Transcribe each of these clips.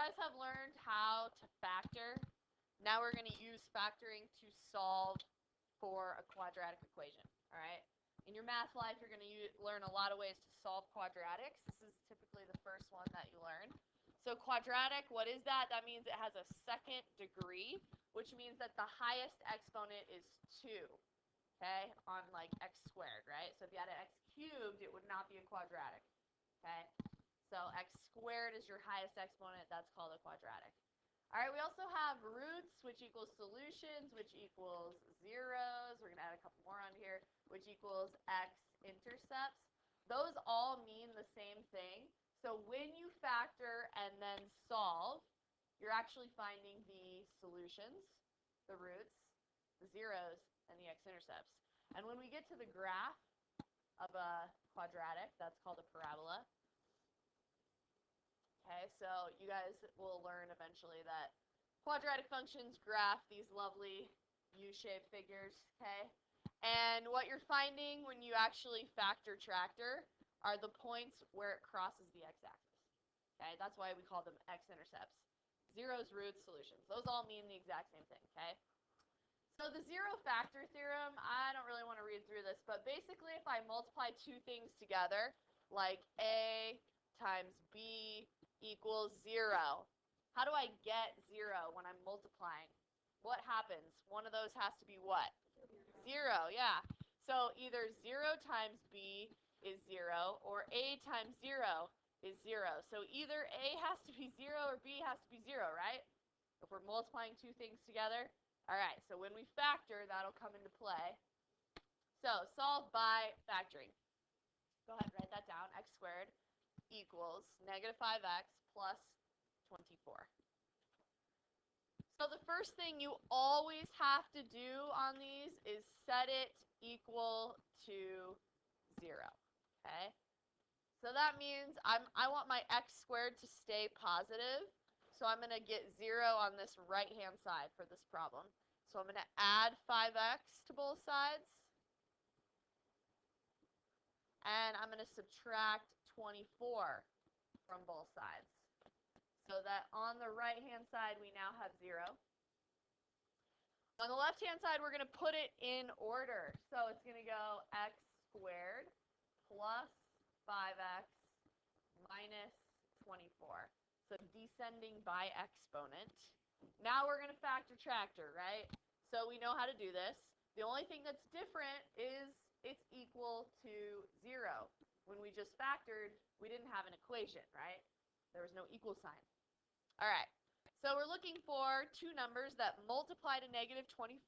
guys have learned how to factor. Now we're going to use factoring to solve for a quadratic equation, all right? In your math life, you're going to learn a lot of ways to solve quadratics. This is typically the first one that you learn. So quadratic, what is that? That means it has a second degree, which means that the highest exponent is 2, okay, on like x squared, right? So if you had an x cubed, it would not be a quadratic, okay? So x squared is your highest exponent. That's called a quadratic. All right, we also have roots, which equals solutions, which equals zeros. We're going to add a couple more on here, which equals x-intercepts. Those all mean the same thing. So when you factor and then solve, you're actually finding the solutions, the roots, the zeros, and the x-intercepts. And when we get to the graph of a quadratic, that's called a parabola. Okay, so you guys will learn eventually that quadratic functions graph these lovely U-shaped figures, okay? And what you're finding when you actually factor tractor are the points where it crosses the x-axis, okay? That's why we call them x-intercepts. Zeros, roots, solutions. Those all mean the exact same thing, okay? So the zero factor theorem, I don't really want to read through this, but basically if I multiply two things together, like A times B equals 0. How do I get 0 when I'm multiplying? What happens? One of those has to be what? 0, yeah. So either 0 times B is 0 or A times 0 is 0. So either A has to be 0 or B has to be 0, right? If we're multiplying two things together. All right, so when we factor, that'll come into play. So solve by factoring. Go ahead and write that down. X squared equals negative 5x plus 24. So the first thing you always have to do on these is set it equal to 0, okay? So that means I want my x squared to stay positive, so I'm going to get 0 on this right-hand side for this problem. So I'm going to add 5x to both sides, and I'm going to subtract 24 from both sides. So that on the right-hand side, we now have 0. On the left-hand side, we're going to put it in order. So it's going to go x squared plus 5x minus 24. So descending by exponent. Now we're going to factor tractor, right? So we know how to do this. The only thing that's different is it's equal to 0. When we just factored, we didn't have an equation, right? There was no equal sign. All right. So we're looking for two numbers that multiply to negative 24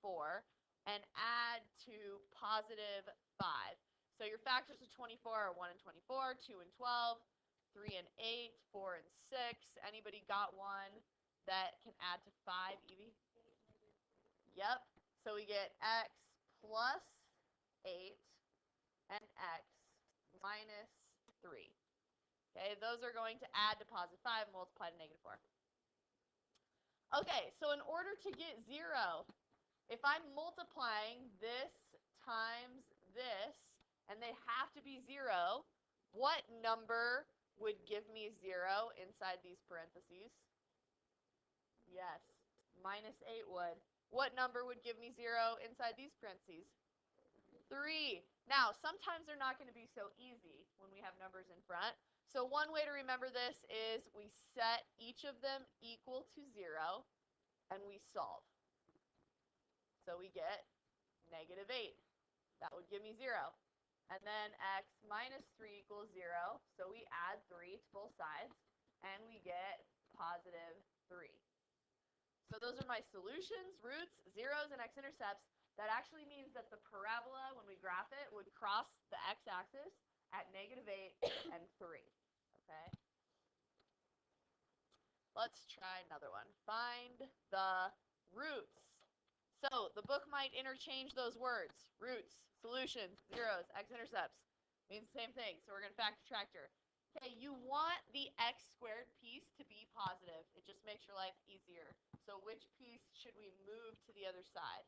and add to positive 5. So your factors of 24 are 1 and 24, 2 and 12, 3 and 8, 4 and 6. Anybody got one that can add to 5, Evie? Yep. So we get x plus 8 and x minus 3. Okay, those are going to add to positive 5 and multiply to negative 4. Okay, so in order to get 0, if I'm multiplying this times this, and they have to be 0, what number would give me 0 inside these parentheses? Yes, minus 8 would. What number would give me 0 inside these parentheses? 3. Now, sometimes they're not going to be so easy when we have numbers in front. So one way to remember this is we set each of them equal to 0, and we solve. So we get negative 8. That would give me 0. And then x minus 3 equals 0, so we add 3 to both sides, and we get positive 3. So those are my solutions, roots, zeros, and x-intercepts. That actually means that the parabola, when we graph it, would cross the x-axis at negative 8 and 3. Okay? Let's try another one. Find the roots. So the book might interchange those words. Roots, solutions, zeros, x-intercepts. Means the same thing. So we're going to factor tractor. Okay, you want the x squared piece to be positive. It just makes your life easier. So which piece should we move to the other side?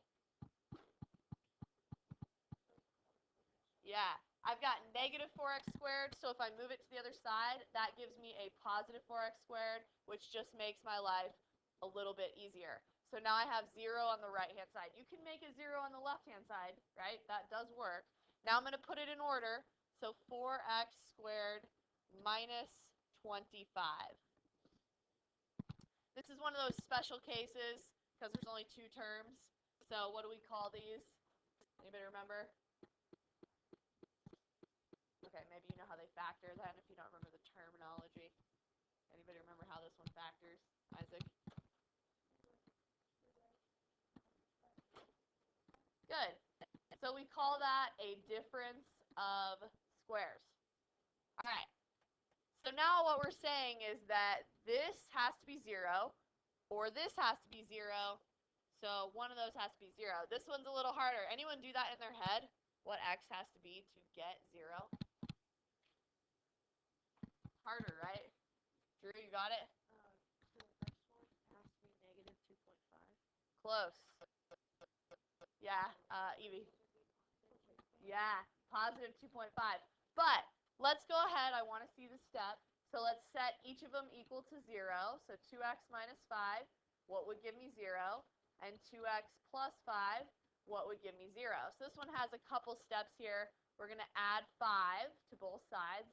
Yeah, I've got negative 4x squared, so if I move it to the other side, that gives me a positive 4x squared, which just makes my life a little bit easier. So now I have 0 on the right-hand side. You can make a 0 on the left-hand side, right? That does work. Now I'm going to put it in order. So 4x squared minus 25. This is one of those special cases because there's only 2 terms. So what do we call these? Anybody remember? Okay, maybe you know how they factor then if you don't remember the terminology. Anybody remember how this one factors? Isaac? Good. So we call that a difference of squares. All right. So now what we're saying is that this has to be 0, or this has to be 0. So one of those has to be 0. This one's a little harder. Anyone do that in their head? What x has to be to get 0? Harder, right? Drew, you got it? The first one has to be negative 2.5. Close. Yeah, Evie. Yeah, positive 2.5. But let's go ahead. I want to see the step. So let's set each of them equal to 0. So 2x minus 5, what would give me 0? And 2x plus 5, what would give me 0? So this one has a couple steps here. We're going to add 5 to both sides.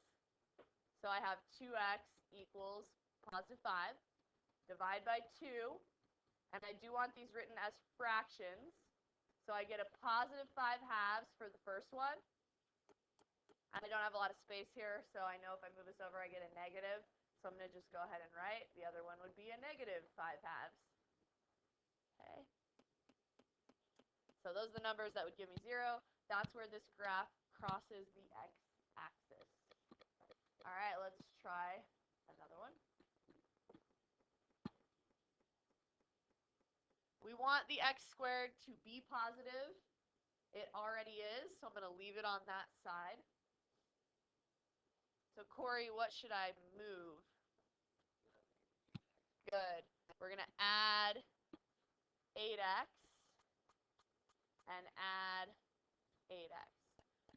So I have 2x equals positive 5. Divide by 2. And I do want these written as fractions. So I get a positive 5 halves for the first one. And I don't have a lot of space here, so I know if I move this over, I get a negative. So I'm going to just go ahead and write. The other one would be a negative 5 halves. Okay. So those are the numbers that would give me 0. That's where this graph crosses the x-axis. All right, let's try another one. We want the x squared to be positive. It already is, so I'm going to leave it on that side. So Corey, what should I move? Good. We're going to add 8x and add 8x.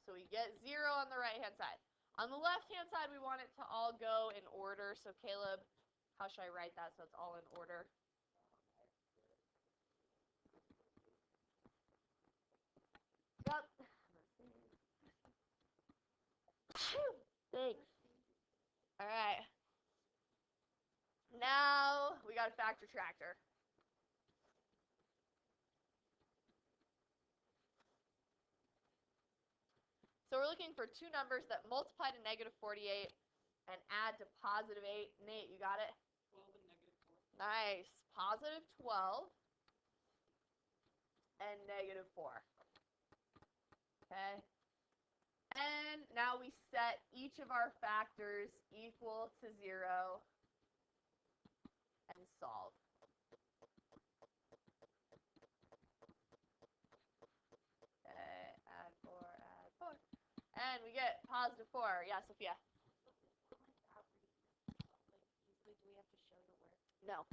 So we get 0 on the right-hand side. On the left-hand side, we want it to all go in order. So Caleb, how should I write that so it's all in order? Yep. Thanks. All right. Now we got a factor tractor. So we're looking for two numbers that multiply to negative 48 and add to positive 8. Nate, you got it? 12 and negative 4. Nice. Positive 12 and negative 4. Okay. And now we set each of our factors equal to 0 and solve. Okay, add 4, add 4. And we get positive 4. Yeah, Sophia? Usually do we have to show the work? No.